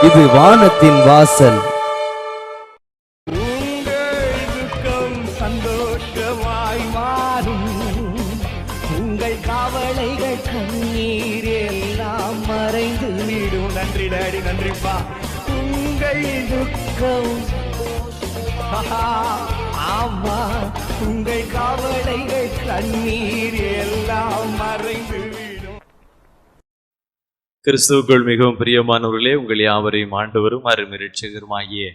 இது வானத்தின் வாசல். சந்தோஷமாய் மாறும் உங்கள் கவலைகள் கண்ணீர் எல்லாம் மறைந்து விடும். நன்றி டாடி, நன்றிப்பா. உங்கள் துக்கம் ஆமா, உங்கள் கவலைகள் கண்ணீர் எல்லாம் மறைந்து விடும். கிறிஸ்துவுக்குள் மிகவும் பிரியமானவர்களே, உங்கள் யாவரையும் ஆண்டவரும் அருமை இரட்சகருமாகிய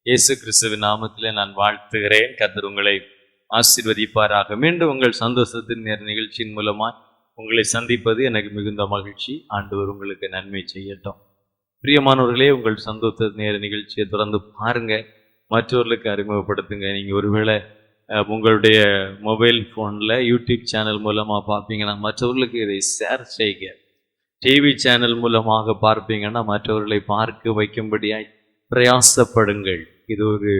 இயேசு கிறிஸ்துவின் நாமத்திலே நான் வாழ்த்துகிறேன். கர்த்தர் உங்களை ஆசீர்வதிப்பாராக. மீண்டும் உங்கள் சந்தோஷத்தின் நேர நிகழ்ச்சியின் மூலமாய் உங்களை சந்திப்பது எனக்கு மிகுந்த மகிழ்ச்சி. ஆண்டவர் உங்களுக்கு நன்மை செய்யட்டும். பிரியமானவர்களே, உங்கள் சந்தோஷத்தின் நேர நிகழ்ச்சியை தொடர்ந்து பாருங்க, மற்றவர்களுக்கு அறிமுகப்படுத்துங்க. நீங்கள் ஒருவேளை உங்களுடைய மொபைல் ஃபோனில் யூடியூப் சேனல் மூலமாக பார்ப்பீங்கன்னா மற்றவர்களுக்கு இதை ஷேர் செய்யுங்க. டிவி சேனல் மூலமாக பார்ப்பீங்கன்னா மற்றவர்களை பார்க்க வைக்கும்படியாய் பிரயாசப்படுங்கள். இது ஒரு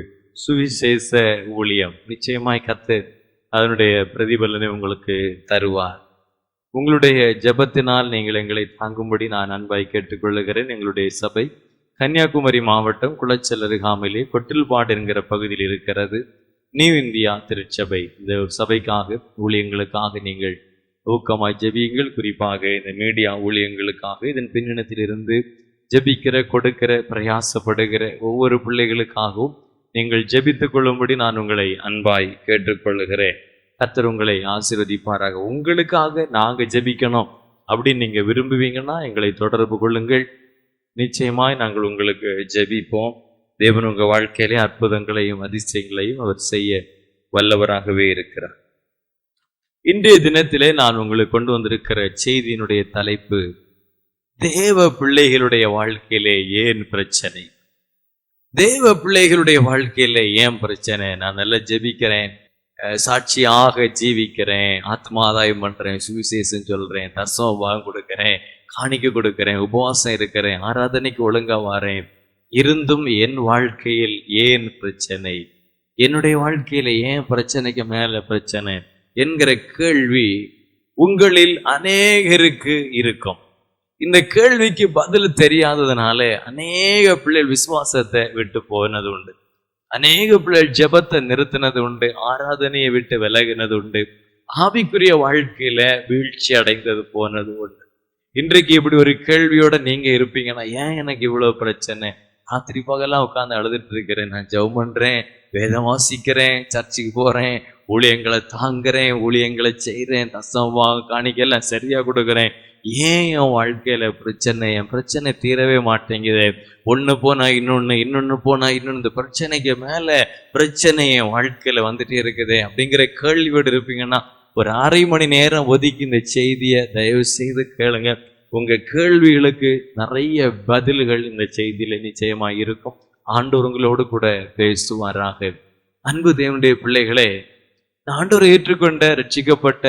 சுவிசேஷ ஊழியம். நிச்சயமாய் கர்த்தர் அதனுடைய பிரதிபலனை உங்களுக்கு தருவார். உங்களுடைய ஜெபத்தினால் நீங்கள் எங்களை தாங்கும்படி நான் அன்பாய் கேட்டுக்கொள்ளுகிறேன். எங்களுடைய சபை கன்னியாகுமரி மாவட்டம் குளச்சல் அருகாமையிலே கொட்டில்பாடு என்கிற பகுதியில் இருக்கிறது. நியூ இந்தியா திருச்சபை. இந்த சபைக்காக ஊழியங்களுக்காக நீங்கள் ஊக்கமாய் ஜெபியுங்கள். குறிப்பாக இந்த மீடியா ஊழியங்களுக்காக இதன் பின்னணத்திலிருந்து ஜெபிக்கிற, கொடுக்கிற, பிரயாசப்படுகிற ஒவ்வொரு பிள்ளைகளுக்காகவும் நீங்கள் ஜெபித்துக் கொள்ளும்படி நான் உங்களை அன்பாய் கேட்டுக்கொள்ளுகிறேன். கர்த்தர் உங்களை ஆசீர்வதிப்பாராக. உங்களுக்காக நாங்கள் ஜெபிக்கணும் அப்படின்னு நீங்கள் விரும்புவீங்கன்னா எங்களை தொடர்பு கொள்ளுங்கள். நிச்சயமாய் நாங்கள் உங்களுக்கு ஜெபிப்போம். தேவன் உங்கள் வாழ்க்கையிலே அற்புதங்களையும் அதிசயங்களையும் அவர் செய்ய வல்லவராகவே இருக்கிறார். இன்றைய தினத்திலே நான் உங்களுக்கு கொண்டு வந்திருக்கிற செய்தியினுடைய தலைப்பு, தேவ பிள்ளைகளுடைய வாழ்க்கையிலே ஏன் பிரச்சனை? தேவ பிள்ளைகளுடைய வாழ்க்கையில ஏன் பிரச்சனை? நான் நல்லா ஜெபிக்கிறேன், சாட்சியாக ஜீவிக்கிறேன், ஆத்மாதாயம் பண்றேன், சுவிசேஷம் சொல்றேன், தசமபாகம் கொடுக்கிறேன், காணிக்கை கொடுக்கிறேன், உபவாசம் இருக்கிறேன், ஆராதனைக்கு ஒழுங்கா வாரேன், இருந்தும் என் வாழ்க்கையில் ஏன் பிரச்சனை? என்னுடைய வாழ்க்கையில ஏன் பிரச்சனைக்கு மேல பிரச்சனை என்கிற கேள்வி உங்களில் அநேகருக்கு இருக்கும். இந்த கேள்விக்கு பதில் தெரியாததுனால அநேக பிள்ளைகள் விசுவாசத்தை விட்டு போனது உண்டு, அநேக பிள்ளைகள் ஜெபத்தை நிறுத்தினது உண்டு, ஆராதனையை விட்டு விலகினது உண்டு, ஆவிக்குரிய வாழ்க்கையில வீழ்ச்சி அடைந்தது போனது உண்டு. இன்றைக்கு இப்படி ஒரு கேள்வியோட நீங்க இருப்பீங்கன்னா, ஏன் எனக்கு இவ்வளவு பிரச்சனை? ராத்திரி பகலாம் உட்காந்து அழுதுட்டு இருக்கிறேன், நான் ஜெபம் பண்றேன், வேதம் வாசிக்கிறேன், சர்ச்சுக்கு போறேன், ஊழியங்களை தாங்குறேன், ஊழியங்களை செய்கிறேன், தசமபாகம் காணிக்கையெல்லாம் சரியா கொடுக்குறேன், ஏன் என் வாழ்க்கையில பிரச்சனை? என் பிரச்சனை தீரவே மாட்டேங்குது. ஒன்று போனா இன்னொன்று, இன்னொன்று போனா இன்னொன்று, இந்த பிரச்சனைக்கு மேல பிரச்சனை என் வாழ்க்கையில வந்துட்டே இருக்குது அப்படிங்கிற கேள்வியோடு இருப்பீங்கன்னா ஒரு அரை மணி நேரம் ஒதுக்கி இந்த செய்தியை தயவு செய்து கேளுங்க. உங்க கேள்விகளுக்கு நிறைய பதில்கள் இந்த செய்தியில நிச்சயமா இருக்கும். ஆண்டவர் உங்களோடு கூட பேசுவாராக. அன்பு தேவனுடைய பிள்ளைகளே, ஆண்டவரை ஏற்றுக்கொண்ட, ரட்சிக்கப்பட்ட,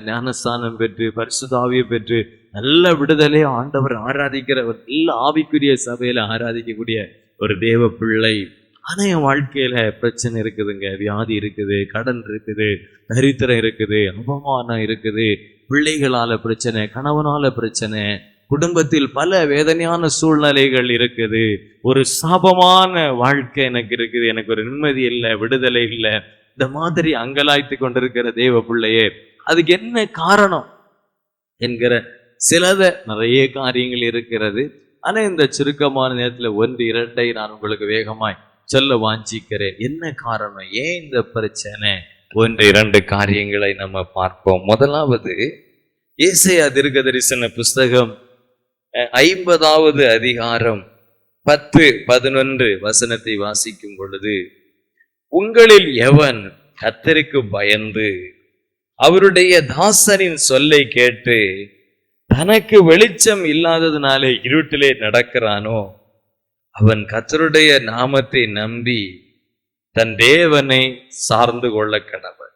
ஞானஸ்தானம் பெற்று, பரிசுத்த ஆவியை பெற்று நல்ல விடுதலை ஆண்டவர் ஆராதிக்கிற ஒரு நல்ல ஆவிக்குரிய சபையில ஆராதிக்கக்கூடிய ஒரு தேவ பிள்ளை. ஆனா என் வாழ்க்கையில பிரச்சனை இருக்குதுங்க, வியாதி இருக்குது, கடன் இருக்குது, தரித்திரம் இருக்குது, அவமானம் இருக்குது, பிள்ளைகளால பிரச்சனை, கணவனால பிரச்சனை, குடும்பத்தில் பல வேதனையான சூழ்நிலைகள் இருக்குது, ஒரு சாபமான வாழ்க்கை எனக்கு இருக்குது, எனக்கு ஒரு நிம்மதி இல்லை, விடுதலை இல்லை, இந்த மாதிரி அங்கலாய்த்து கொண்டிருக்கிற தேவ பிள்ளையே, அதுக்கு என்ன காரணம் என்கிற சிலத நிறைய காரியங்கள் இருக்கிறது. ஆனா இந்த சுருக்கமான நேரத்துல 1-2 நான் உங்களுக்கு வேகமாய் சொல்ல வாஞ்சிக்கிறேன். என்ன காரணம்? ஏன் இந்த பிரச்சனை? 1-2 காரியங்களை நம்ம பார்ப்போம். முதலாவது, ஏசாயா தீர்க்கதரிசன புஸ்தகம் 50வது அதிகாரம் 10-11 வசனத்தை வாசிக்கும் பொழுது, உங்களில் எவன் கர்த்தருக்கு பயந்து அவருடைய தாசனின் சொல்லை கேட்டு தனக்கு வெளிச்சம் இல்லாததுனாலே இருட்டிலே நடக்கிறானோ, அவன் கர்த்தருடைய நாமத்தை நம்பி தன் தேவனை சார்ந்து கொள்ள கடவன்.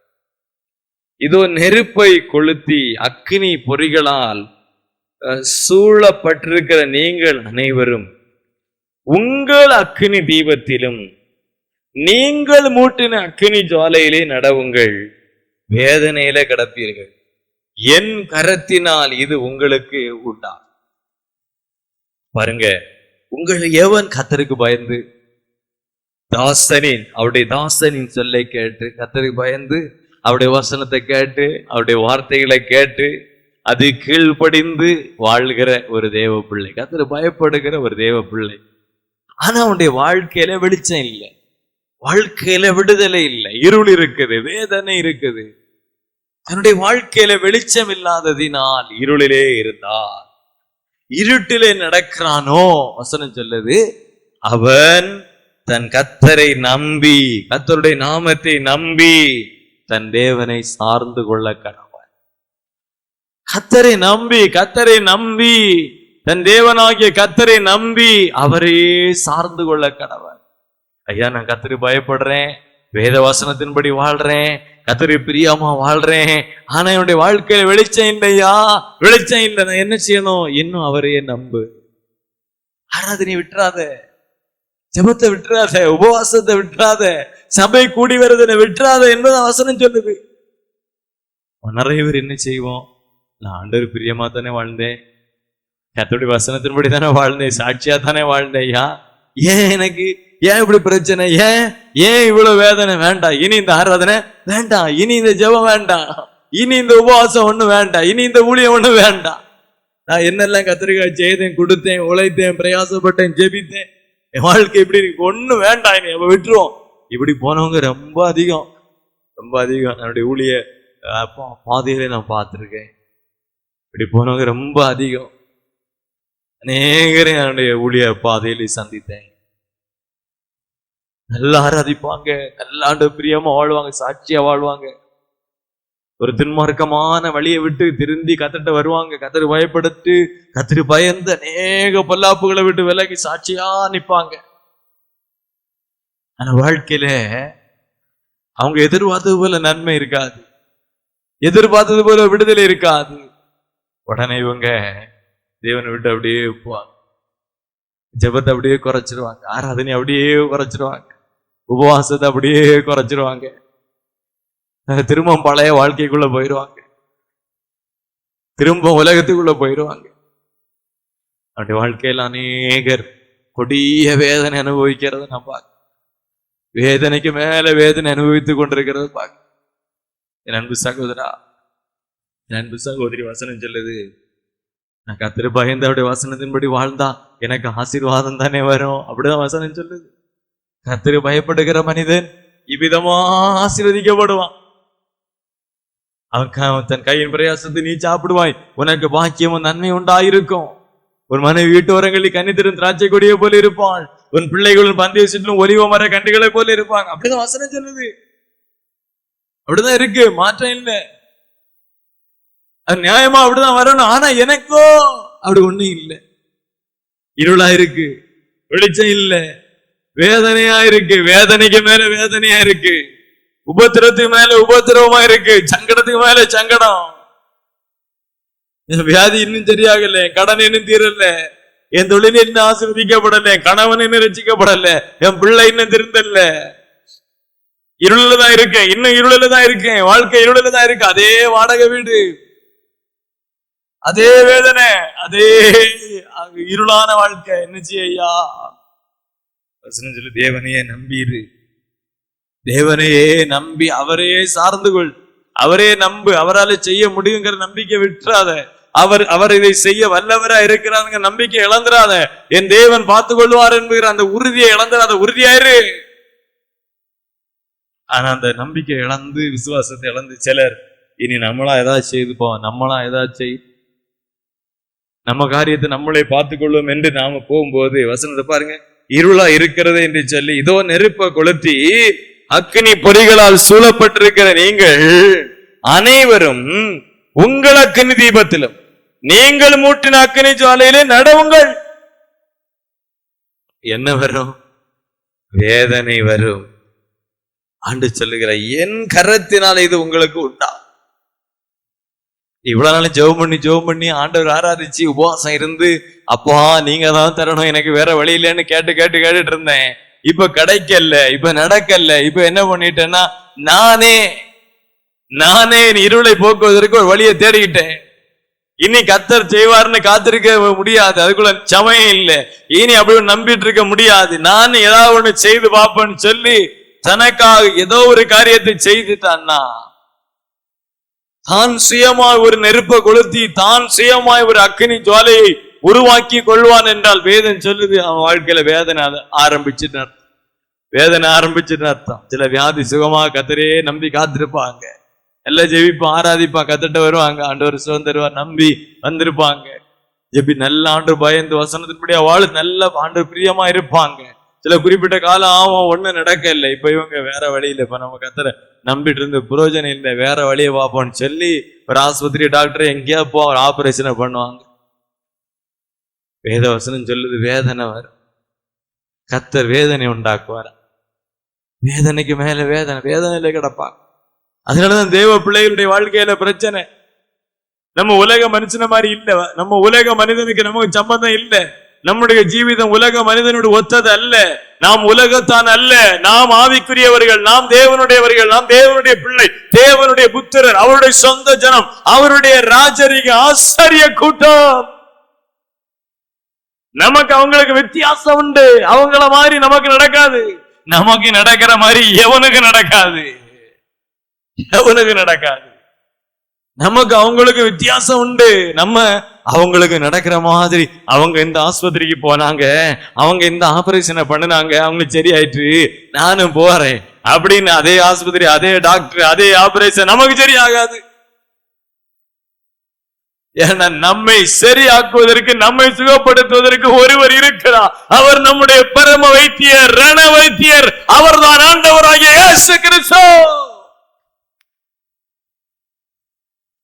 இதோ நெருப்பை கொளுத்தி அக்கினி பொறிகளால் சூழப்பட்டிருக்கிற நீங்கள் அனைவரும் உங்கள் அக்கினி தீபத்திலும் நீங்கள் மூட்டின அக்கினி ஜுவாலையிலே நடவுங்கள், வேதனையில கிடப்பீர்கள், என் கரத்தினால் இது உங்களுக்கு உண்டா. பாருங்க, உங்கள் எவன் கர்த்தருக்கு பயந்து அவருடைய தாசனின் சொல்லை கேட்டு கர்த்தருக்கு பயந்து அவருடைய வசனத்தை கேட்டு அவருடைய வார்த்தைகளை கேட்டு அது கீழ்ப்படிந்து வாழ்கிற ஒரு தேவ பிள்ளை, கர்த்தருக்கு பயப்படுகிற ஒரு தேவ பிள்ளை. ஆனா அவனுடைய வாழ்க்கையில வெளிச்சம் இல்லை, வாழ்க்கையில விடுதலை இல்லை, இருள் இருக்குது, வேதனை இருக்குது. தன்னுடைய வாழ்க்கையில வெளிச்சம் இல்லாததினால் இருளிலே இருந்தார். இருட்டிலே நடக்கிறானோ வசனம் சொல்லுது, அவன் தன் கர்த்தரை நம்பி கர்த்தருடைய நாமத்தை நம்பி தன் தேவனை சார்ந்து கொள்ள கடவன். கர்த்தரை நம்பி தன் தேவனாகிய கர்த்தரை நம்பி அவரையே சார்ந்து கொள்ள கடவன். ஐயா, நான் கர்த்தருக்கு பயப்படுறேன், வேத வசனத்தின்படி வாழ்றேன், கர்த்தருக்கு பிரியமா வாழ்றேன், ஆனா என்னுடைய வாழ்க்கையில வெளிச்சம் இல்லையா, வெளிச்சம் இல்லை, நான் என்ன செய்யணும்? இன்னும் அவரையே நம்பு. ஆராதனை விட்டுறாத, ஜெபத்தை விட்டுறாத, உபவாசத்தை விட்டுறாத, சபை கூடி வருவதை விட்டுறாத என்பது வசனம் சொல்லுது. நிறைய பேர் என்ன செய்வோம்? நான் ஆண்டவர் பிரியமா தானே வாழ்ந்தேன், கர்த்தருடைய வசனத்தின்படி தானே வாழ்ந்தேன், சாட்சியா தானே வாழ்ந்தேன். ஏன் எனக்கு ஏன் இப்படி பிரச்சனை, ஏன் இவ்வளவு வேதனை? வேண்டாம், இனி இந்த ஆராதனை வேண்டாம், இனி இந்த ஜெபம் வேண்டாம், இனி இந்த உபவாசம் ஒண்ணு வேண்டாம், இனி இந்த ஊழியம் ஒண்ணு வேண்டாம். நான் என்னெல்லாம் கத்திரிக்காய் செய்தேன், கொடுத்தேன், உழைத்தேன், பிரயாசப்பட்டேன், ஜெபித்தேன், என் வாழ்க்கை இப்படி இருக்கு, ஒண்ணு வேண்டாம், இனி நம்ம விட்டுருவோம். இப்படி போனவங்க ரொம்ப அதிகம். என்னுடைய ஊழிய பாதையில நான் பார்த்திருக்கேன். இப்படி போனவங்க ரொம்ப அதிகம். அநேகரை என்னுடைய ஊழிய பாதையில சந்தித்தேன். நல்லா ஆராதிப்பாங்க, நல்லா ஆண்டவர் பிரியமா வாழ்வாங்க, சாட்சியா வாழ்வாங்க. ஒரு துன்மார்க்கமான வழியை விட்டு திருந்தி கர்த்தர்ட்ட வருவாங்க, கர்த்தரை பயப்படுத்தி கர்த்தருக்கு பயந்து அநேக பொல்லாப்புகளை விட்டு விலகி சாட்சியா நிற்பாங்க. ஆனா வாழ்க்கையில அவங்க எதிர்பார்த்தது போல நன்மை இருக்காது, எதிர்பார்த்தது போல விடுதலை இருக்காது. உடனே இவங்க தேவனை விட்டு அப்படியே போவாங்க, ஜெபத்தை அப்படியே குறைச்சிருவாங்க, ஆராதனை அப்படியே குறைச்சிருவாங்க, உபவாசத்தை அப்படியே குறைச்சிருவாங்க, திரும்ப பழைய வாழ்க்கைக்குள்ள போயிடுவாங்க, திரும்ப உலகத்துக்குள்ள போயிடுவாங்க. அப்படி வாழ்க்கையில் அநேகர் கொடிய வேதனை அனுபவிக்கிறத நான் பார்க்க, வேதனைக்கு மேல வேதனை அனுபவித்துக் கொண்டிருக்கிறத பார்க்க. என் அன்பு சகோதரா, என் அன்பு சகோதரி, வசனம் சொல்லுது, நான் கர்த்தரை பயந்து அவருடைய வசனத்தின்படி வாழ்ந்தா எனக்கு ஆசீர்வாதம் தானே வரும். அப்படிதான் வசனம் சொல்லுது. கர்த்தரை பயப்படுகிற மனிதன் இவ்விதமா ஆசீர்வதிக்கப்படுவான். அவன் தன் கையின் பிரயாசத்தை நீ சாப்பிடுவாய், உனக்கு பாக்கியமும் நன்மை உண்டாயிருக்கும். உன் மனைவி வீட்டோரங்களில் கன்னித்திரும் திராட்சை கொடியை போல இருப்பாள், உன் பிள்ளைகளும் பந்தய சுற்றிலும் ஒலிவ மர கண்டுகளை போல இருப்பாங்க. அப்படிதான் வசனம் சொல்லுது. அப்படிதான் இருக்கு, மாற்றம் இல்லை. அது நியாயமா அப்படிதான் வரணும். ஆனா எனக்கோ அப்படி ஒண்ணும் இல்லை, இருளா இருக்கு, வெளிச்சம் இல்லை, வேதனையா இருக்கு, வேதனைக்கு மேல வேதனையா இருக்கு, உபத்திரத்துக்கு மேல உபத்திரவமா இருக்கு, சங்கடத்துக்கு மேல சங்கடம். என் வியாதி இன்னும் சரியாகல, என் கடன் இன்னும் தீரல, என் தொழில் இன்னும் ஆசீர்வதிக்கப்படல, என் கணவன் இன்னும் ரட்சிக்கப்படல, என் பிள்ளை இன்னும் திருந்தல்ல, இருளில தான் இருக்கேன், இன்னும் இருளில தான் இருக்கேன், வாழ்க்கை இருளில தான் இருக்கு. அதே வாடகை வீடு, அதே வேதனை, அதே இருளான வாழ்க்கை. என்ன செய்யா? சொல்லி தேவனையே நம்பிரு, தேவனையே நம்பி அவரையே சார்ந்து கொள், அவரே நம்பு. அவரால் செய்ய முடியுங்கிற நம்பிக்கை விட்டுறாத. அவர் இதை செய்ய வல்லவரா இருக்கிறாங்க நம்பிக்கை இழந்துராத. என் தேவன் பார்த்து கொள்வார் என்கிற அந்த உறுதியை இழந்துராத, உறுதியாயிரு. ஆனா அந்த நம்பிக்கை இழந்து, விசுவாசத்தை இழந்து சிலர் இனி நம்மளா ஏதாவது செய்துப்போம், நம்மளா ஏதாவது செய், நம்ம காரியத்தை நம்மளே பார்த்து கொள்வோம் என்று நாம போகும்போது வசனத்தை பாருங்க, இருளா இருக்கிறது என்று சொல்லி இதோ நெருப்ப கொளுத்தி அக்கினி பொறிகளால் சூழப்பட்டிருக்கிற நீங்கள் அனைவரும் உங்கள் அக்கினி தீபத்திலும் நீங்கள் மூட்டின அக்கினி ஜுவாலையிலே நடவுங்கள். என்ன வரும்? வேதனை வரும். ஆண்டு சொல்லுகிற என் கரத்தினால் இது உங்களுக்கு உண்டா? இவ்வளவு நாள் ஜெபம் பண்ணி ஆண்டவர் ஆராதிச்சு உபவாசம் இருந்து, அப்பா நீங்க தான் தரணும், எனக்கு வேற வழி இல்லைன்னு கேட்டுட்டு இருந்தேன். இப்ப கிடைக்கல, இப்ப நடக்கல. இப்ப என்ன பண்ணிட்டேன்னா, நானே இருளை போக்குவதற்கு ஒரு வழியை தேடிக்கிட்டேன். இனி கர்த்தர் செய்வார்னு காத்திருக்க முடியாது, அதுக்குள்ள சமயம் இல்லை. இனி அப்படி நம்பிட்டு இருக்க முடியாது. நான் ஏதாவது ஒண்ணு செய்து பார்ப்பேன்னு சொல்லி தனக்காக ஏதோ ஒரு காரியத்தை செய்துட்டான்னா, தான் சுயமாய் ஒரு நெருப்பை கொளுத்தி தான் சுயமாய் ஒரு அக்கினி ஜுவாலையை உருவாக்கி கொள்வான் என்றால் வேதனை சொல்லுது அவன் வாழ்க்கையில வேதனை ஆரம்பிச்சுட்டு அர்த்தம். வேதனை ஆரம்பிச்சுட்டு அர்த்தம். சில வியாதி சுகமாக கத்தரே நம்பி காத்திருப்பாங்க, எல்லாம் ஜெபிப்பான், ஆராதிப்பான், கத்துட்டு வருவாங்க, ஆண்டவர் சுகம் தருவார் நம்பி வந்திருப்பாங்க. ஜெபி நல்ல ஆண்டு பயந்து வசனத்தின்படியா வாழ நல்ல ஆண்டு பிரியமா இருப்பாங்க. சில குறிப்பிட்ட காலம் ஆகும், ஒண்ணும் நடக்க இல்லை. இப்ப இவங்க வேற வழியில, இப்ப நம்ம கத்தரை நம்பிட்டு இருந்து புரோஜனம் இல்லை, வேற வழியை பார்ப்போம்னு சொல்லி ஒரு ஆஸ்பத்திரி டாக்டர் எங்கேயா போ ஆபரேஷனை பண்ணுவாங்க. வேத வசனம் சொல்லுது வேதனை வரும், கத்தர் வேதனை உண்டாக்குவார். வேதனைக்கு மேல வேதனை, வேதனையில கிடப்பாங்க. அதனாலதான் தேவ பிள்ளைகளுடைய வாழ்க்கையில பிரச்சனை. நம்ம உலக மனுஷன மாதிரி இல்ல, நம்ம உலக மனிதனுக்கு நமக்கு சம்பந்தம் இல்லை. நம்முடைய ஜீவிதம் உலக மனிதனுடைய ஒத்தது அல்ல. நாம் உலகத்தான் அல்ல, நாம் ஆவிக்குரியவர்கள், நாம் தேவனுடையவர்கள், நாம் தேவனுடைய பிள்ளை, தேவனுடைய புத்திரர், அவருடைய சொந்த ஜனம், அவருடைய ராஜரிக ஆச்சரிய கூட்டம். நமக்கு அவங்களுக்கு வித்தியாசம் உண்டு. அவங்கள மாதிரி நமக்கு நடக்காது. நமக்கு நடக்கிற மாதிரி எவனுக்கு நடக்காது, எவனுக்கு நடக்காது. நமக்கு அவங்களுக்கு வித்தியாசம் உண்டு. நம்ம அவங்களுக்கு நடக்கிற மாதிரி, அவங்க இந்த ஆஸ்பத்திரிக்கு போனாங்க, அவங்க இந்த ஆபரேஷனை பண்ணினாங்க, அவங்களுக்கு சரியாயிட்டு நானும் போறேன் அப்படின்னு அதே ஆஸ்பத்திரி, அதே டாக்டர், அதே ஆபரேஷன் நமக்கு சரியாகாது. ஏன்னா நம்மை சரியாக்குவதற்கு, நம்மை சுகப்படுத்துவதற்கு ஒருவர் இருக்கிறார். அவர் நம்முடைய பரம வைத்தியர், ரண வைத்தியர். அவர் தான் ஆண்டவராகிய இயேசு கிறிஸ்து.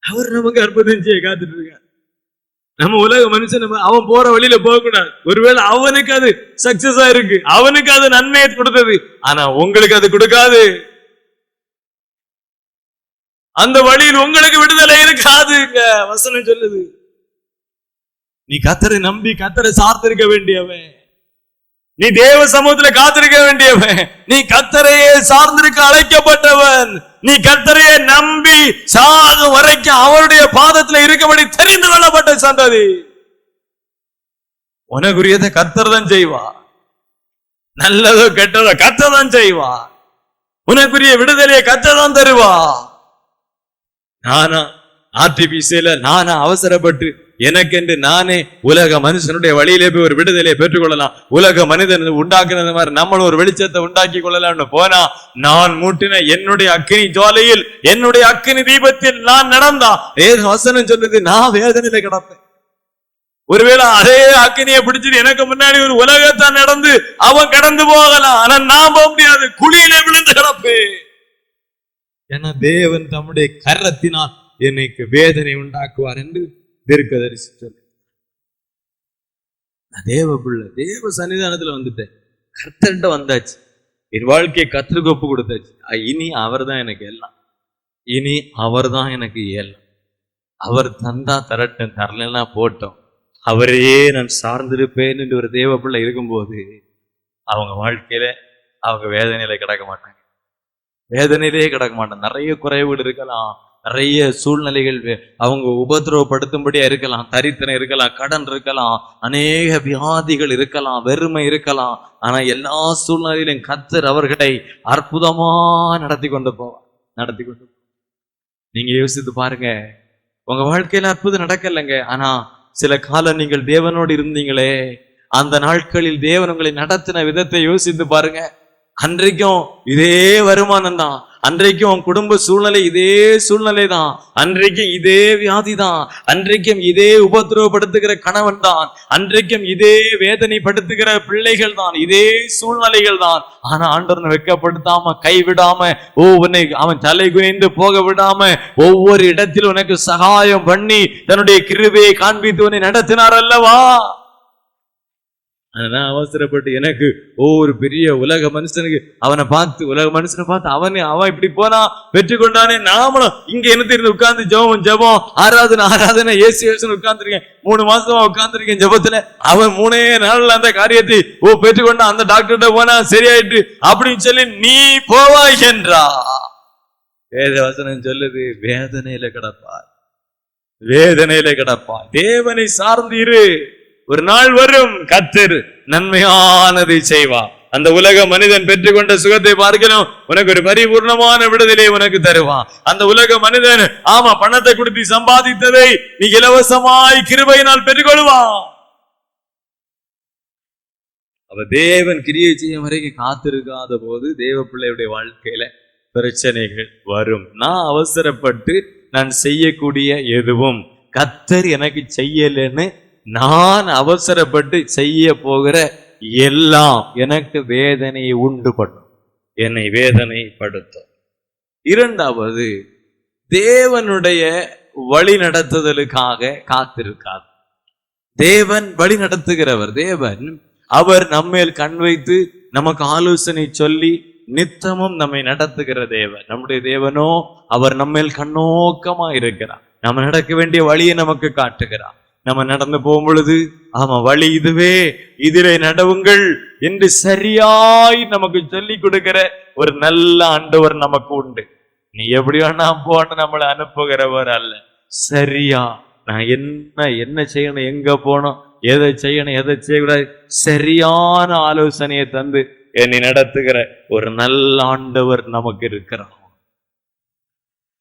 அவர் நமக்கு அற்புதம் செய்ய காத்துட்டு இருக்கார். நம்ம உலக மனுஷன் அவன் போற வழியில போக கூடாது. ஒருவேளை அவனுக்கு அது சக்சஸா இருக்கு, அவனுக்கு அது நன்மையை கொடுத்தது, ஆனா உங்களுக்கு அது கொடுக்காது. அந்த வழியில் உங்களுக்கு விடுதலை இருக்காதுங்க. வசனம் சொல்லுது, நீ கர்த்தரை நம்பி கர்த்தரை சார்ந்திருக்க வேண்டியவன், நீ தேவ சமூகத்துல காத்திருக்க வேண்டியவன், நீ கர்த்தரையே சார்ந்திருக்க அழைக்கப்பட்டவன், நீ கர்த்தரையே நம்பி சாகும் வரைக்கும் அவருடைய பாதத்துல இருக்கபடி தெரிந்து கொள்ளப்பட்ட சந்ததி. உனக்குரியதை கர்த்தர் தான் செய்வா, நல்லதோ கெட்டதோ கர்த்தர் தான் செய்வா, உனக்குரிய விடுதலையை கர்த்தர் தான் தருவா. நானா ஆர்டிபிசியல நானா அவசரப்பட்டு எனக்கென்று நானே உலக மனுஷனுடைய வழியிலே போய் ஒரு விடுதலையை பெற்றுக்கொள்ளலாம், உலக மனிதன் உண்டாக்குறது மாதிரி நம்மளும் ஒரு வெளிச்சத்தை உண்டாக்கி கொள்ளலாம்னு போனா, நான் மூட்டின என்னுடைய அக்கினி ஜுவாலையில், என்னுடைய அக்கினி தீபத்தில் நான் நடந்தா ஏது வசனம் சொல்லுது, நான் வேதனையில கிடப்பேன். ஒருவேளை அதே அக்கினியை பிடிச்சிட்டு எனக்கு முன்னாடி ஒரு உலகத்தான் நடந்து அவன் கடந்து போகலாம், ஆனா நான் போக முடியாது, குழியிலே விழுந்து கிடப்பேன். ஏன்னா தேவன் தம்முடைய கரத்தினால் எனக்கு வேதனை உண்டாக்குவார் என்று தீர்க்கதரிசி சொல்ல. தேவ பிள்ளை, தேவ சன்னிதானத்துல வந்துட்டேன், கர்த்தர்கிட்ட வந்தாச்சு, என் வாழ்க்கையை கர்த்தருக்கு ஒப்பு கொடுத்தாச்சு. இனி அவர் தான் எனக்கு எல்லாம், இனி அவர் தான் எனக்கு எல்லாம். அவர் தந்தா தரட்டும், தரலன்னா போட்டோம், அவரையே நான் சார்ந்திருப்பேன் என்று ஒரு தேவ பிள்ளை இருக்கும்போது அவங்க வாழ்க்கையில அவங்க வேதனையில கிடக்க மாட்டாங்க, வேதனையிலே கிடக்க மாட்டாங்க. நிறைய குறைவுகள் இருக்கலாம், நிறைய சூழ்நிலைகள் அவங்க உபதிரவப்படுத்தும்படியா இருக்கலாம், தரித்திரம் இருக்கலாம், கடன் இருக்கலாம், அநேக வியாதிகள் இருக்கலாம், வெறுமை இருக்கலாம். ஆனா எல்லா சூழ்நிலையிலும் கர்த்தர் அவர்களை அற்புதமா நடத்தி கொண்டு போவார், நடத்தி கொண்டு. நீங்க யோசித்து பாருங்க, உங்க வாழ்க்கையில அற்புதம் நடக்கலைங்க, ஆனா சில காலம் நீங்கள் தேவனோடு இருந்தீங்களே, அந்த நாட்களில் தேவன் உங்களை நடத்தின விதத்தை யோசித்து பாருங்க. அன்றைக்கும் இதே வருமானம் தான், அன்றைக்கும் உன் குடும்ப சூழ்நிலை இதே சூழ்நிலை தான், அன்றைக்கும் இதே வியாதி தான், அன்றைக்கும் இதே உபத்திரவப்படுத்துகிற கணவன் தான், அன்றைக்கும் இதே வேதனைப்படுத்துகிற பிள்ளைகள் தான், இதே சூழ்நிலைகள் தான். ஆனா ஆண்டவனை வெட்கப்படுத்தாம, கைவிடாம, உன்னை அவன் தலை குனிந்து போக விடாம, ஒவ்வொரு இடத்திலும் உனக்கு சகாயம் பண்ணி தன்னுடைய கிருபையை காண்பித்து உன்னை நடத்தினார் அல்லவா. அதனால அவசரப்பட்டு எனக்கு ஒரு பெரிய உலக மனுஷனுக்கு அவனை பார்த்து, உலக மனுஷனை பார்த்து அவன் இப்படி போனா பெற்றுக்கொண்டானே, நாமளும் இங்க என்ன இருந்து உட்கார்ந்து ஜெபம் ஆராதனை ஏசு உட்கார்ந்துருக்கேன், 3 மாசமா உட்கார்ந்துருக்கேன் ஜெபத்துல. அவன் 3 நாள்ல அந்த காரியத்தை பெற்றுக்கொண்டா, அந்த டாக்டர்கிட்ட போனா சரியாயிட்டு அப்படின்னு சொல்லி நீ போவாய் என்றா. வேத வசனம் சொல்லுது, வேதனையில கிடப்பார், வேதனையில கிடப்பாய். தேவனை சார்ந்திரு. ஒரு நாள் வரும், கர்த்தர் நன்மையானதை செய்வார். அந்த உலக மனிதன் பெற்றுக்கொண்ட சுகத்தை பார்க்கணும், உனக்கு ஒரு பரிபூர்ணமான விடுதலை உனக்கு தருவான். அந்த உலக மனிதன் ஆமா பணத்தை கொடுத்து சம்பாதித்ததை நீ இலவசமாய் கிருபையினால் பெற்றுக்கொள்வான். அவ தேவன் கிரியை செய்யும் வரைக்கும் காத்திருக்காத போது தேவ பிள்ளையுடைய வாழ்க்கையில பிரச்சனைகள் வரும். நான் அவசரப்பட்டு நான் செய்யக்கூடிய எதுவும் கர்த்தர் எனக்கு செய்யலன்னு நான் அவசரப்பட்டு செய்ய போகிற எல்லாம் எனக்கு வேதனையை உண்டு பண்ணும், என்னை வேதனைப்படுத்தும். இரண்டாவது, தேவனுடைய வழி நடத்துதலுக்காக காத்திருக்காது. தேவன் வழி நடத்துகிறவர். தேவன் அவர் நம்மேல் கண் வைத்து நமக்கு ஆலோசனை சொல்லி நித்தமும் நம்மை நடத்துகிற தேவன். நம்முடைய தேவனோ அவர் நம்மேல் கண்ணோக்கமா இருக்கிறார். நம்ம நடக்க வேண்டிய வழியை நமக்கு காட்டுகிறார். நம்ம நடந்து போகும் பொழுது ஆமா வழி இதுவே, இதிலே நடவுங்கள் என்று சரியாய் நமக்கு சொல்லி கொடுக்கிற ஒரு நல்ல ஆண்டவர் நமக்கு உண்டு. நீ எப்படி வேணா போன நம்மளை அனுப்புகிறவர் அல்ல. சரியா நான் என்ன செய்யணும், எங்க போனோம், எதை செய்யணும், எதை செய்யக்கூடாது, சரியான ஆலோசனையை தந்து என்னை நடத்துகிற ஒரு நல்ல ஆண்டவர் நமக்கு இருக்கிறார்.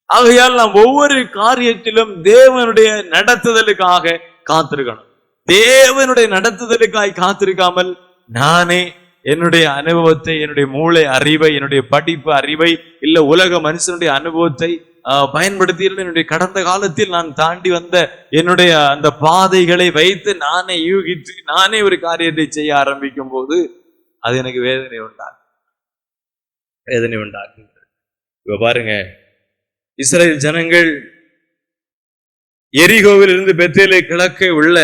ஆகையால் நாம் ஒவ்வொரு காரியத்திலும் தேவனுடைய நடத்துதலுக்காக காத்திருக்கணும். தேவனுடைய நடத்துதலுக்காக காத்திருக்காமல் நானே என்னுடைய அனுபவத்தை, என்னுடைய மூளை அறிவை, என்னுடைய படிப்பு அறிவை, இல்ல உலக மனுஷனுடைய அனுபவத்தை பயன்படுத்தி என்னுடைய கடந்த காலத்தில் நான் தாண்டி வந்த என்னுடைய அந்த பாதைகளை வைத்து நானே யூகித்து நானே ஒரு காரியத்தை செய்ய ஆரம்பிக்கும் போது அது எனக்கு வேதனை உண்டாகும். இப்ப பாருங்க, இஸ்ரேல் ஜனங்கள் எரிகோவில் இருந்து பெத்தேலை கிழக்கே உள்ள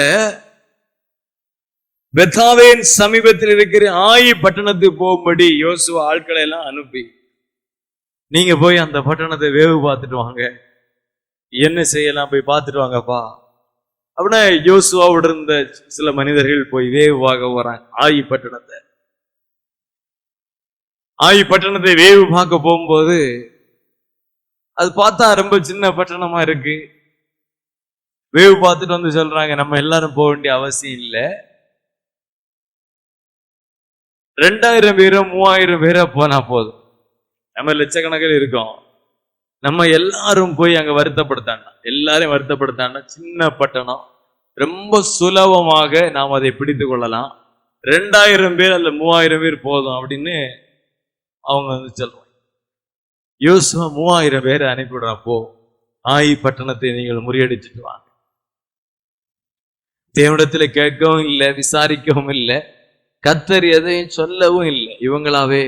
பெத்தாவேன் சமீபத்தில் இருக்கிற ஆயி பட்டணத்துக்கு போகும்படி யோசுவா ஆட்களை எல்லாம் அனுப்பி, நீங்க போய் அந்த பட்டணத்தை வேவு பார்த்துட்டு வாங்க, என்ன செய்யலாம் போய் பார்த்துட்டு வாங்கப்பா அப்படின்னா யோசுவாவோட இருந்த சில மனிதர்கள் போய் வேவு பார்க்க போறாங்க. ஆயி பட்டணத்தை வேவு பார்க்க போகும்போது அது பார்த்தா ரொம்ப சின்ன பட்டணமா இருக்கு. வேவு பார்த்துட்டு வந்து சொல்றாங்க, நம்ம எல்லாரும் போக வேண்டிய அவசியம் இல்லை, 2000 பேரோ 3000 பேரோ போனா போதும், நம்ம லட்சக்கணக்கில் இருக்கோம், நம்ம எல்லாரும் போய் அங்க எல்லாரையும் வருத்தப்படுத்தாண்டா சின்ன பட்டணம், ரொம்ப சுலபமாக நாம் அதை பிடித்து கொள்ளலாம், 2000 பேர் அல்ல 3000 பேர் போதும் அப்படின்னு அவங்க வந்து சொல்றாங்க. யோசுவா 3000 பேரை அனுப்பிவிடுறப்போ ஆயி பட்டணத்தை நீங்கள் முறியடிச்சுட்டு வாங்க. தேவனிடத்துல கேட்கவும் இல்லை, விசாரிக்கவும் இல்லை, கர்த்தர் எதையும் சொல்லவும் இல்லை. இவங்களாவே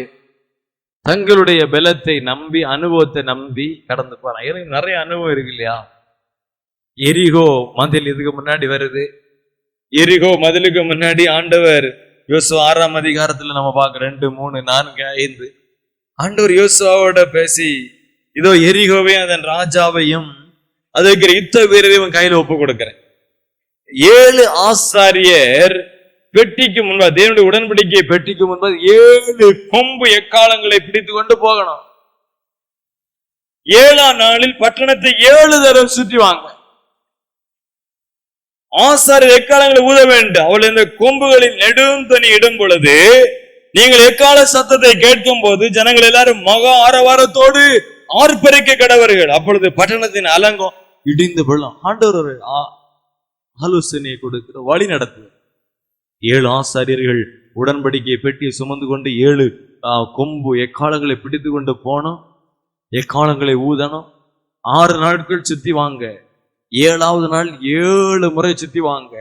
தங்களுடைய பலத்தை நம்பி, அனுபவத்தை நம்பி கடந்து போறாங்க. எனக்கு நிறைய அனுபவம் இருக்கு இல்லையா? எரிகோ மதில் இதுக்கு முன்னாடி வருது. எரிகோ மதிலுக்கு முன்னாடி ஆண்டவர் யோசுவா 6ஆம் அதிகாரத்துல நம்ம பார்க்க 2, 3, 4, 5 ஆண்டவர் யோசுவாவோட பேசி, இதோ எரிகோவையும் அதன் ராஜாவையும் அதுக்கு யுத்த வீரரையும் கையில ஒப்பு கொடுக்கிறேன். 7 ஆசாரியர் பெட்டிக்கு முன்பாக, தேவனுடைய உடன்படிக்கை பெட்டிக்கு முன்பாக 7 கொம்பு எக்காலங்களை பிடித்து கொண்டு போகணும். 7ஆம் நாளில் பட்டணத்தை 7 தடவை சுற்றி வாங்க. ஆசாரியர் எக்காலங்களை ஊத வேண்டும். அவள் இந்த கொம்புகளில் நெடும் தனி இடும் பொழுது நீங்கள் எக்கால சத்தத்தை கேட்கும் போது ஜனங்கள் எல்லாரும் மகா ஆரவாரத்தோடு ஆர்ப்பரிக்க கடவர்கள். அப்பொழுது பட்டணத்தின் அலங்கம் இடிந்து விழும். ஆண்டவர் ஒரு ஆலோசனையை கொடுக்கிற வழி நடத்துவார். 7 ஆசாரியர்கள் உடன்படிக்கையை பெட்டியை சுமந்து கொண்டு 7 கொம்பு எக்காலங்களை பிடித்து கொண்டு போனோம். எக்காலங்களை ஊதணும். 6 நாட்கள் சுத்தி வாங்க. 7ஆவது நாள் 7 முறை சுத்தி வாங்க.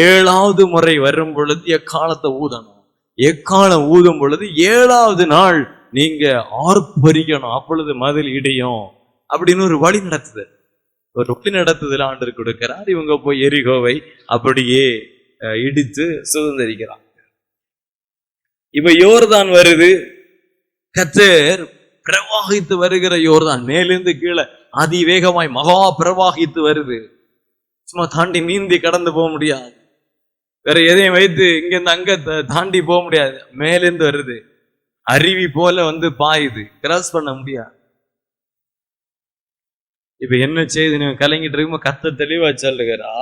7ஆவது முறை வரும் பொழுது எக்காலத்தை ஊதணும். எக்காலம் ஊதும் பொழுது 7ஆவது நாள் நீங்க ஆர்ப்பரிக்கணும். அப்பொழுது மதில் இடியும் அப்படின்னு ஒரு வழி நடத்துதல், ஒரு வழி நடத்துதல் ஆண்டு கொடுக்கிறார். இவங்க போய் எரிகோவை அப்படியே இடித்து சுதந்திரிக்கிறாங்க. இப்ப யோர்தான் வருது. கர்த்தர் பிரவாகித்து வருகிற யோர்தான் மேலிருந்து கீழே அதிவேகமாய் மகா பிரவாகித்து வருது. சும்மா தாண்டி நீந்தி கடந்து போக முடியாது. வேற எதையும் வைத்து இங்கிருந்து அங்க தாண்டி போக முடியாது. மேலிருந்து வருது, அருவி போல வந்து பாயுது, கிராஸ் பண்ண முடியாது. இப்ப என்ன செய்து நீங்க கலங்கிட்டு இருக்கும்போது கர்த்தர் தெளிவா சொல்லுகிறா,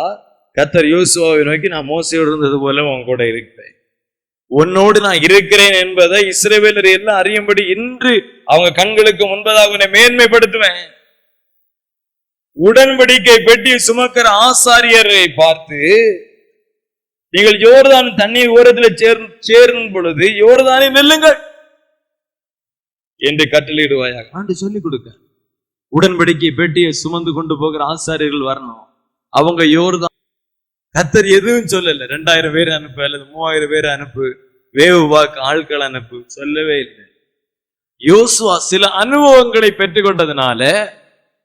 கர்த்தர் யோசுவாவை நோக்கி நான் மோசையோடு இருந்தது போல உன் கூட இருக்கிறேன், உன்னோடு நான் இருக்கிறேன் என்பதை இஸ்ரவேலர் எல்லாம் அறியும்படி இன்று அவங்க கண்களுக்கு முன்பதாக உன்னை மேன்மைப்படுத்துவேன். உடன்படிக்கை பெட்டி சுமக்கிற ஆசாரியரை பார்த்து, நீங்கள் யோர்தான் தண்ணீர் ஓரத்தில் சேரும் பொழுது யோர்தானை நெல்லுங்கள் என்று கட்டளையிடுவாயாக ஆண்டு சொல்லிக் கொடுக்க. உடன்படிக்கை பெட்டியை சுமந்து கொண்டு போகிற ஆசாரியர்கள் வரணும். அவங்க யோர்தான், கர்த்தர் எதுவும் சொல்லல 2000 பேர் அனுப்பு அல்லது 3000 பேர் அனுப்பு, வேவு வாக்கு ஆட்கள் அனுப்பு, சொல்லவே இல்லை. யோசுவா சில அனுபவங்களை பெற்றுக்கொண்டதுனால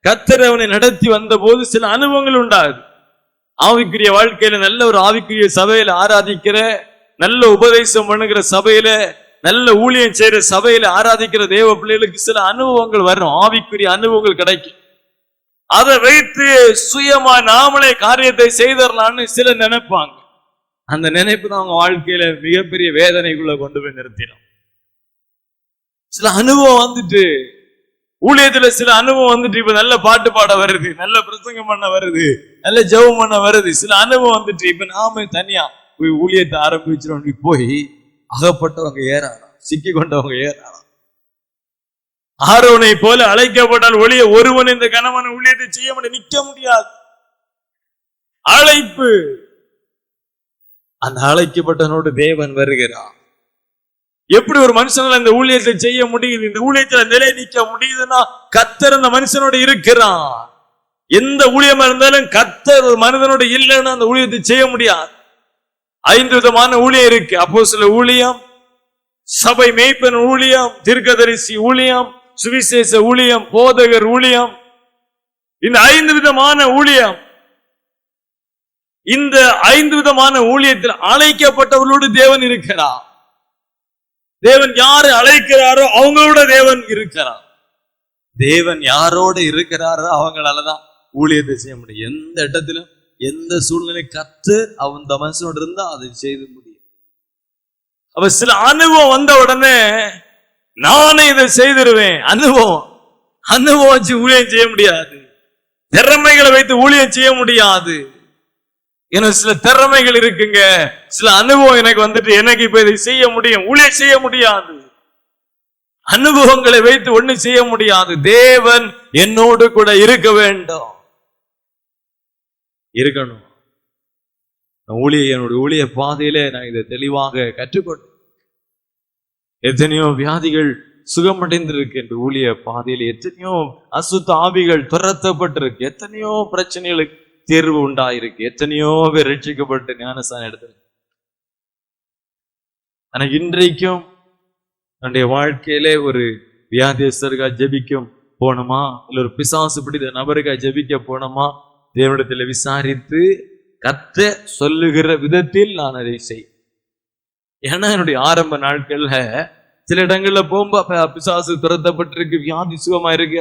கர்த்தர் அவனை நடத்தி வந்த போது சில அனுபவங்கள் உண்டாகுது. ஆவிக்குரிய வாழ்க்கையில நல்ல ஒரு ஆவிக்குரிய சபையில ஆராதிக்கிற, நல்ல உபதேசம் பண்ணுகிற சபையில, நல்ல ஊழியம் செய்யற சபையில ஆராதிக்கிற தேவ பிள்ளைகளுக்கு சில அனுபவங்கள் வரும், ஆவிக்குரிய அனுபவங்கள் கிடைக்கும். அதை வைத்து சுயமா நாமளே காரியத்தை செய்தரலான்னு சில நினைப்பாங்க. அந்த நினைப்பு தான் அவங்க வாழ்க்கையில மிகப்பெரிய வேதனைக்குள்ள கொண்டு போய் நிறுத்திடும். சில அனுபவம் வந்துட்டு, ஊழியத்துல சில அனுபவம் வந்துட்டு, இப்ப நல்ல பாட்டு பாட வருது, நல்ல பிரசங்கம் பண்ண வருது, நல்ல ஜெபம் பண்ண வருது, சில அனுபவம் வந்துட்டு இப்ப நாம தனியா போய் ஊழியத்தை ஆரம்பிச்சிடும். போய் அகப்பட்டவங்க ஏறாராம், சிக்கி கொண்டவங்க ஏறாராம். ஆரோனை போல அழைக்கப்பட்டால் ஒளிய ஒருவன் இந்த கணவன் ஊழியத்தை செய்ய முடியும், நிக்க முடியாது. அழைப்பு, அந்த அழைக்கப்பட்டவனோடு தேவன் வருகிறான். எப்படி ஒரு மனுஷனால இந்த ஊழியத்தை செய்ய முடியுது, இந்த ஊழியத்துல நிலை நிற்க முடியுதுன்னா கர்த்தர் அந்த மனுஷனோட இருக்கிறான். எந்த ஊழியமா இருந்தாலும் கர்த்தர் ஒரு மனிதனோட இல்லைன்னா அந்த ஊழியத்தை செய்ய முடியாது. 5 விதமான ஊழியம் இருக்கு. அப்போஸ்தல ஊழியம், சபை மேய்ப்பன் ஊழியம், தீர்க்கதரிசி ஊழியம், சுவிசேஷ ஊழியம், போதகர் ஊழியம். இந்த 5 விதமான ஊழியம். இந்த 5 விதமான ஊழியத்தில் அழைக்கப்பட்டவர்களோடு தேவன் இருக்கிறார். தேவன் யாரு அழைக்கிறாரோ அவங்களோட தேவன் இருக்கிறார். தேவன் யாரோடு இருக்கிறாரோ அவங்களாலதான் ஊழியத்தை செய்ய முடியும். எந்த இடத்திலும் எந்த சூழ்நிலை கர்த்தர் அந்த மனுஷனோடு இருந்தா அதை செய்து முடியும். அப்ப சில அனுபவம் வந்த உடனே நானே இதை செய்திருவேன். அனுபவம் வச்சு ஊழியம் செய்ய முடியாது. திறமைகளை வைத்து ஊழியம் செய்ய முடியாது. எனக்கு சில திறமைகள் இருக்குங்க, சில அனுபவம் எனக்கு வந்துட்டு எனக்கு இப்ப இதை செய்ய முடியும், ஊழியம் செய்ய முடியாது. அனுபவங்களை வைத்து ஒண்ணு செய்ய முடியாது. தேவன் என்னோடு கூட இருக்க வேண்டும், இருக்கணும். என்னுடைய ஊழிய பாதையில நான் இதை தெளிவாக கற்றுக்கொண்டேன். எத்தனையோ வியாதிகள் சுகமடைந்திருக்கு என்று ஊழிய பாதையில், எத்தனையோ அசுத்த ஆவிகள் துரத்தப்பட்டிருக்கு, எத்தனையோ பிரச்சனைகளுக்கு தேர்வு உண்டாயிருக்கு, எத்தனையோ பேர் ரட்சிக்கப்பட்டு ஞானஸ்தானம் எடுத்து. ஆனா இன்றைக்கும் என்னுடைய வாழ்க்கையிலே ஒரு வியாதியஸ்தருக்கா ஜெபிக்கும் போனோமா, இல்ல ஒரு பிசாசு பிடித்த நபருக்கா ஜெபிக்க போனோமா, தேவனிடத்துல விசாரித்து கர்த்தர் சொல்லுகிற விதத்தில் நான் அதை செய். ஏன்னா என்னுடைய ஆரம்ப நாட்கள்ல சில இடங்கள்ல போகும்போது பிசாசு துரத்தப்பட்டிருக்கு, வியாதி சுகமா இருக்கு.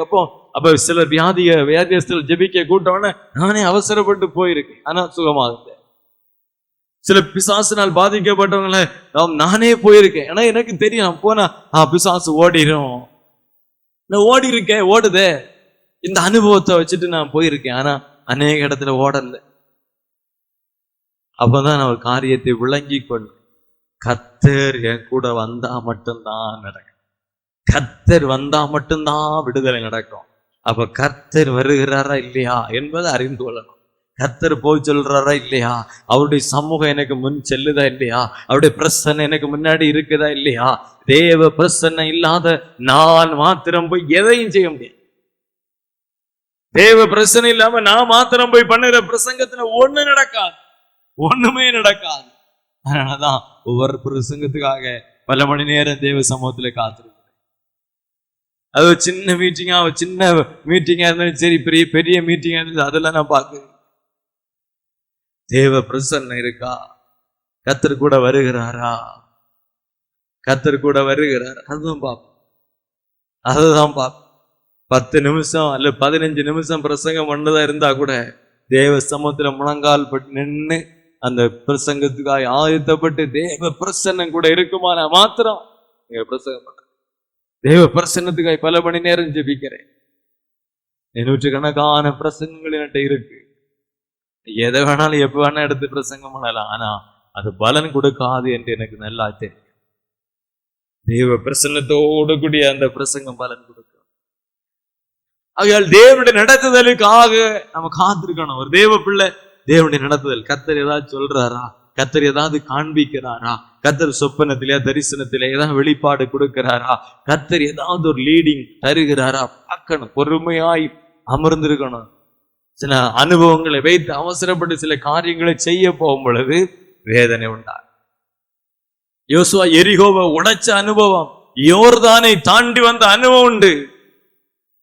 அப்ப சிலர் வியாதியஸ்தர் ஜெபிக்க கூட்டவன நானே அவசரப்பட்டு போயிருக்கேன், ஆனா சுகமாகுது. சில பிசாசினால் பாதிக்கப்பட்டவங்கள நானே போயிருக்கேன். ஏன்னா எனக்கு தெரியும், நான் போனா பிசாசு ஓடிடும், நான் ஓடி இருக்கேன், ஓடுதே. இந்த அனுபவத்தை வச்சுட்டு நான் போயிருக்கேன், ஆனா அநேக இடத்துல ஓடல. அப்பதான் நான் ஒரு காரியத்தை விளங்கி கொண்டு, கர்த்தர் என் கூட வந்தா மட்டும்தான் நடக்கும், கர்த்தர் வந்தா மட்டும்தான் விடுதலை நடக்கும். அப்ப கர்த்தர் வருகிறாரா இல்லையா என்பதை அறிந்து கொள்ளணும். கர்த்தர் போய் சொல்றாரா இல்லையா, அவருடைய சமூகம் எனக்கு முன் செல்லுதா இல்லையா, அவருடைய பிரசன்னம் எனக்கு முன்னாடி இருக்குதா இல்லையா. தேவ பிரசன்னம் இல்லாத நான் மாத்திரம் போய் எதையும் செய்ய முடியாது. தேவ பிரசன்னம் இல்லாம நான் மாத்திரம் போய் பண்ணுற பிரசங்கத்துல ஒண்ணு நடக்காது, ஒண்ணுமே நடக்காது. அதனாலதான் ஒவ்வொரு பிரசங்கத்துக்காக பல மணி நேரம் தேவ சமூகத்துல காத்திருக்கிறேன். அது சின்ன மீட்டிங்கா இருந்தாலும் சரி, பெரிய மீட்டிங்கா இருந்தாலும் அதெல்லாம் நான் பார்க்கிறேன். தேவ பிரசன்னம் இருக்கா, கர்த்தர் கூட வருகிறாரா, கர்த்தர் கூட வருகிறார், அதுதான் பார்ப்போம். 10 நிமிஷம் அல்ல 15 நிமிஷம் பிரசங்கம் பண்ணதா இருந்தா கூட தேவ சமூகத்துல முழங்கால் பட்டு நின்று அந்த பிரசங்கத்துக்காக ஆயத்தப்பட்டு தேவ பிரசன்னம் கூட இருக்குமா நான் மாத்திரம் பிரசங்கம் பண்றேன். தேவ பிரசன்னத்துக்காக பல மணி நேரம் ஜெபிக்கிறேன். நூற்றுக்கணக்கான பிரசங்கங்கள் என்கிட்ட இருக்கு. எதை வேணாலும் எப்ப வேணா எடுத்து பிரசங்கம் பண்ணலாம். ஆனா அது பலன் கொடுக்காது என்று எனக்கு நல்லா தெரியும். தேவ பிரசன்னத்தோடு கூடிய அந்த பிரசங்கம் பலன் கொடுக்கும். ஆகையால் தேவனுடைய நடத்துதலுக்காக நம்ம காத்திருக்கணும். ஒரு தேவ பிள்ளை தேவனுடைய நடத்துதல், கர்த்தர் ஏதாவது சொல்றாரா, கர்த்தர் ஏதாவது காண்பிக்கிறாரா, கர்த்தர் சொப்பனத்திலே தரிசனத்திலே ஏதாவது வெளிப்பாடு கொடுக்கிறாரா, கர்த்தர் ஏதாவது ஒரு லீடிங் தருகிறாரா பார்க்கணும். பொறுமையாய் அமர்ந்திருக்கணும். சில அனுபவங்களை வைத்து அவசரப்பட்டு சில காரியங்களை செய்ய போகும் பொழுது வேதனை உண்டாகும். யோசுவா எரிகோவை உடைச்ச அனுபவம், யோர்தானை தாண்டி வந்த அனுபவம் உண்டு.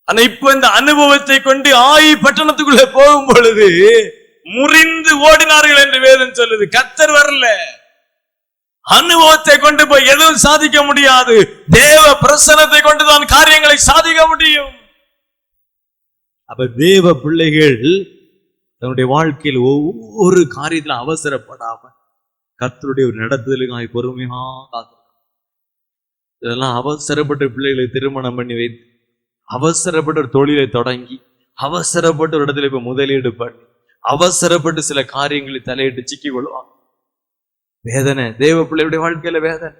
ஆனா இப்ப இந்த அனுபவத்தை கொண்டு ஆயி பட்டணத்துக்குள்ள போகும் பொழுது முறிந்து ஓடினார்கள் என்று வேதம் சொல்லுது. கர்த்தர் வரல. அனுபவத்தை கொண்டு போய் எதுவும் சாதிக்க முடியாது. தேவ பிரசன்னத்தை கொண்டுதான் காரியங்களை சாதிக்க முடியும். அப்ப தேவ பிள்ளைகள் தன்னுடைய வாழ்க்கையில் ஒவ்வொரு காரியத்திலும் அவசரப்படாம கர்த்தருடைய ஒரு நடத்துதலுக்காக பொறுமையா காத்திருக்கணும். இதெல்லாம் அவசரப்பட்ட பிள்ளைகளை திருமணம் பண்ணி வைத்து, அவசரப்பட்ட ஒரு தொழிலை தொடங்கி, அவசரப்பட்ட ஒரு இடத்துல இப்ப முதலீடு பண்ணி, அவசரப்பட்டு சில காரியங்களை தலையிட்டு சிக்கி கொள்வாங்க. வேதனை. தேவ பிள்ளையுடைய வாழ்க்கையில வேதனை.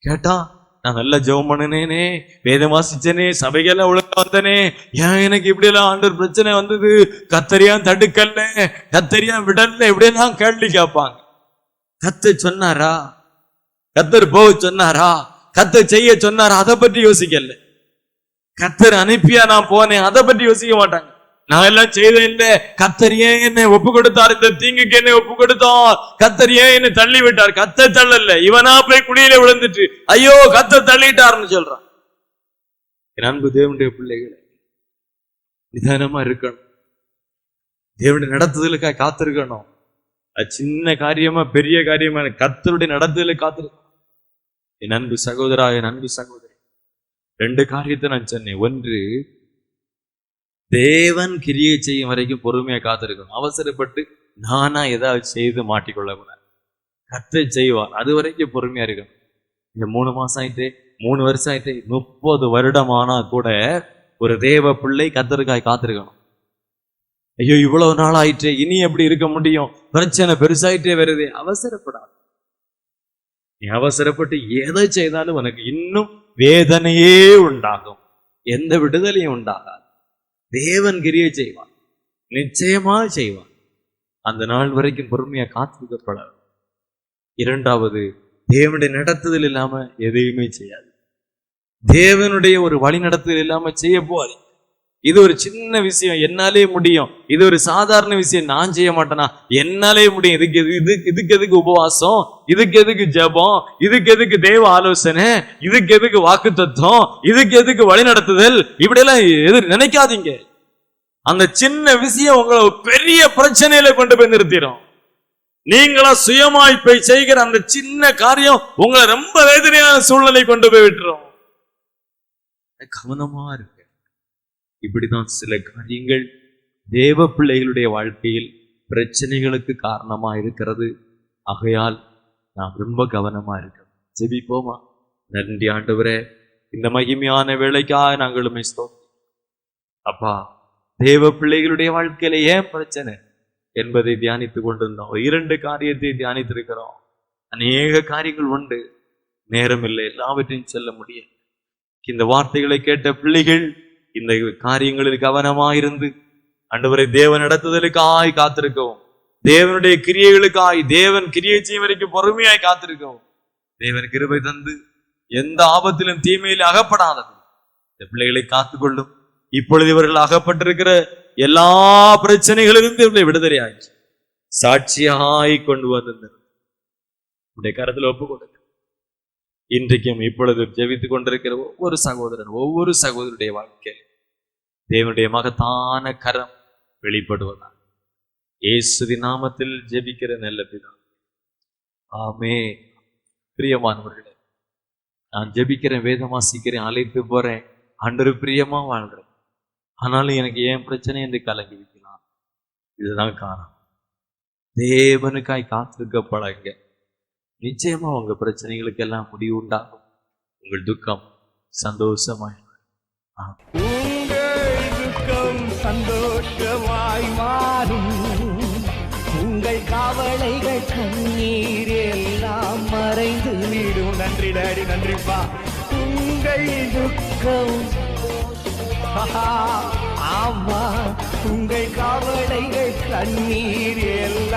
கேட்டா நான் நல்லா ஜெபம் பண்ணினேனே, வேதம் வாசிச்சனே, சபைகள்லாம் ஒழுங்கா வந்தனே, ஏன் எனக்கு இப்படி எல்லாம் ஆண்டவர் பிரச்சனை வந்தது, கத்தரியா தடுக்கல்ல, கத்தரியா விடல, இப்படியெல்லாம் கேள்வி கேட்பாங்க. கர்த்தர் சொன்னாரா, கர்த்தர் போக சொன்னாரா, கர்த்தர் செய்ய சொன்னாரா, அதை பற்றி யோசிக்கல. கர்த்தர் அனுப்பியா நான் போனேன், அதை பற்றி யோசிக்க மாட்டாங்க. நான் எல்லாம் செய்தேன் இல்ல, கர்த்தர் ஏன் என்னை ஒப்பு கொடுத்தார், இந்த தீங்குக்கு என்னை ஒப்பு கொடுத்தார், கர்த்தர் ஏன் என்னை தள்ளி விட்டார். கர்த்தர் தள்ளல, இவனா போய் குழியில விழுந்துட்டு ஐயோ கர்த்தர் தள்ளிட்டாருன்னு சொல்றான். என் அன்பு தேவனுடைய பிள்ளைகளை நிதானமா இருக்கணும். தேவனுடைய நடத்துதலுக்காக காத்திருக்கணும். அது சின்ன காரியமா பெரிய காரியமா கர்த்தருடைய நடத்துதலுக்கு காத்திருக்கணும். என் அன்பு சகோதரா, என் அன்பு சகோதரி, ரெண்டு காரியத்தை நான் சொன்னேன். ஒன்று, தேவன் கிரியை செய்யும் வரைக்கும் பொறுமையா காத்திருக்கணும். அவசரப்பட்டு நானா ஏதாவது செய்து மாட்டிக்கொள்ளக்கூடாது. கர்த்தர் செய்வார், அது வரைக்கும் பொறுமையா இருக்கணும். இந்த 3 மாசம் ஆயிட்டு, 3 வருஷம் ஆயிட்டு, 30 வருடம் ஆனா கூட ஒரு தேவ பிள்ளை கர்த்தருக்காய் காத்திருக்கணும். ஐயோ இவ்வளவு நாள் ஆயிற்று, இனி எப்படி இருக்க முடியும், பிரச்சனை பெருசாயிட்டே வருது. அவசரப்படாது. நீ அவசரப்பட்டு எதை செய்தாலும் உனக்கு இன்னும் வேதனையே உண்டாகும், எந்த விடுதலையும் உண்டாகாது. தேவன் கிரியை செய்வான், நிச்சயமா செய்வான். அந்த நாள் வரைக்கும் பொறுமையா காத்திருக்கப்பட. இரண்டாவது, தேவனுடைய நடத்துதல் இல்லாம எதையுமே செய்யாது. தேவனுடைய ஒரு வழி நடத்துதல் இல்லாம செய்ய போவாரு. இது ஒரு சின்ன விஷயம், என்னாலே முடியும், இது ஒரு சாதாரண விஷயம், நான் செய்ய மாட்டேனா, என்னாலே முடியும், இதுக்கு எதுக்கு உபவாசம், இதுக்கு எதுக்கு ஜெபம், இதுக்கு எதுக்கு தேவ ஆலோசனை, இதுக்கு எதுக்கு வாக்கு தத்துவம், இதுக்கு எதுக்கு வழி நடத்துதல், இப்படி எல்லாம் நினைக்காதீங்க. அந்த சின்ன விஷயம் உங்களை பெரிய பிரச்சனையில கொண்டு போய் நிறுத்திடும். நீங்களா சுயமாய் போய் செய்கிற அந்த சின்ன காரியம் உங்களை ரொம்ப வேதனையான சூழ்நிலை கொண்டு போய் விட்டுரும். கவனமா இருக்கு. இப்படிதான் சில காரியங்கள் தேவ பிள்ளைகளுடைய வாழ்க்கையில் பிரச்சனைகளுக்கு காரணமா இருக்கிறது. ஆகையால் நாம் ரொம்ப கவனமா இருக்கோம். ஜெபிப்போமா. நன்றி ஆண்டவரே, இந்த மகிமையான வேளைக்காக நாங்களுமே ஸ்தோத்திரம். அப்பா, தேவ பிள்ளைகளுடைய வாழ்க்கையில ஏன் பிரச்சனை என்பதை தியானித்து கொண்டிருந்தோம். 2 காரியத்தை தியானித்திருக்கிறோம். அநேக காரியங்கள் உண்டு, நேரம் இல்லை, எல்லாவற்றையும் சொல்ல முடியும். இந்த வார்த்தைகளை கேட்ட பிள்ளைகள் இந்த காரியங்களில் கவனமாயிருந்து ஆண்டவரை தேவன் நடத்துதலுக்காய் காத்திருக்கவும், தேவனுடைய கிரியைகளுக்காய் தேவன் கிரியை செய்யும் வரைக்கும் பொறுமையாய் காத்திருக்கவும் தேவன் கிருபை தந்து எந்த ஆபத்திலும் தீமையில் அகப்படாதது இந்த பிள்ளைகளை காத்துக்கொள்ளும். இப்பொழுது இவர்கள் அகப்பட்டிருக்கிற எல்லா பிரச்சனைகளிலிருந்து இவர்களை விடுதலை ஆயிடுச்சு. சாட்சியாய் கொண்டு வந்து உடைய கரத்தில் ஒப்பு கொடுக்க. இன்றைக்கும் இப்பொழுது ஜெபித்துக் கொண்டிருக்கிற ஒவ்வொரு சகோதரன், ஒவ்வொரு சகோதரனுடைய வாழ்க்கை தேவனுடைய மகத்தான கரம் வெளிப்படுவதா இயேசுவின் நாமத்தில் ஜெபிக்கிற நல்ல பிதா, ஆமென். பிரியமானவர்களே, நான் ஜெபிக்கிறேன், வேதம் வாசிக்கிறேன், அழைத்து போறேன், ஆண்டவர் பிரியமா வாழ்றேன், ஆனாலும் எனக்கு ஏன் பிரச்சனை என்று கலங்கி வைக்கலாம். இதுதான் காரணம். தேவனுக்காய் காத்திருக்கப்படாங்க. நிச்சயமா உங்க பிரச்சனைகளுக்கு எல்லாம் முடிவு உண்டாகும். உங்கள் துக்கம் சந்தோஷமாய் சந்தோஷமாய் மாறும். உங்கள் கவலைகள் கண்ணீர் எல்லாம் மறைந்து விடும். நன்றி டாடி, நன்றிப்பா. உங்கள் துக்கம் ஆமா, உங்கள் கவலைகள் கண்ணீர் எல்லாம்